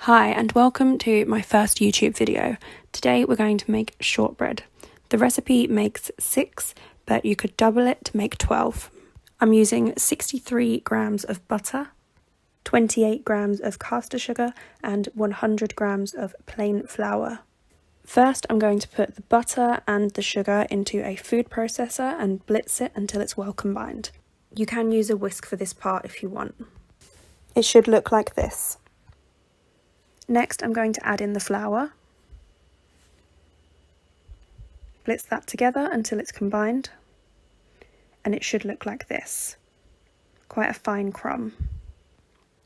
Hi and welcome to my first YouTube video. Today we're going to make shortbread. The recipe makes 6, but you could double it to make 12. I'm using 63 grams of butter, 28 grams of caster sugar and 100 grams of plain flour. First I'm going to put the butter and the sugar into a food processor and blitz it until it's well combined. You can use a whisk for this part if you want. It should look like this. Next, I'm going to add in the flour. Blitz that together until it's combined. And it should look like this. Quite a fine crumb.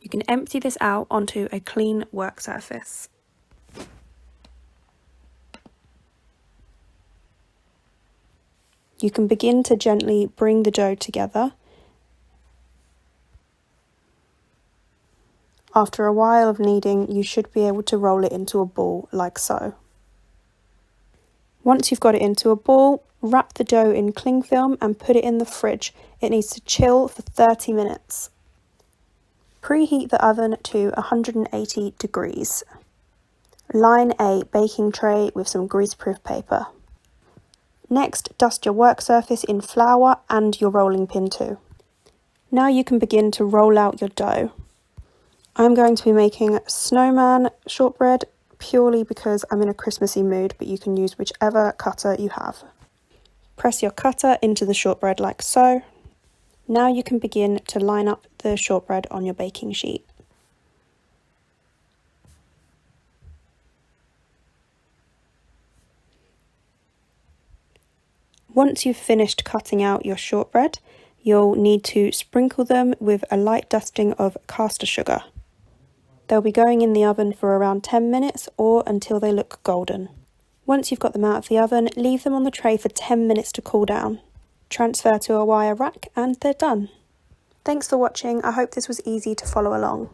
You can empty this out onto a clean work surface. You can begin to gently bring the dough together. After a while of kneading, you should be able to roll it into a ball like so. Once you've got it into a ball, wrap the dough in cling film and put it in the fridge. It needs to chill for 30 minutes. Preheat the oven to 180 degrees. Line a baking tray with some greaseproof paper. Next, dust your work surface in flour and your rolling pin too. Now you can begin to roll out your dough. I'm going to be making snowman shortbread purely because I'm in a Christmassy mood, but you can use whichever cutter you have. Press your cutter into the shortbread like so. Now you can begin to line up the shortbread on your baking sheet. Once you've finished cutting out your shortbread, you'll need to sprinkle them with a light dusting of caster sugar. They'll be going in the oven for around 10 minutes or until they look golden. Once you've got them out of the oven, leave them on the tray for 10 minutes to cool down. Transfer to a wire rack and they're done. Thanks for watching. I hope this was easy to follow along.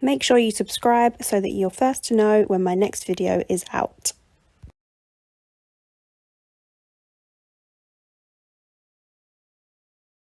Make sure you subscribe so that you're first to know when my next video is out.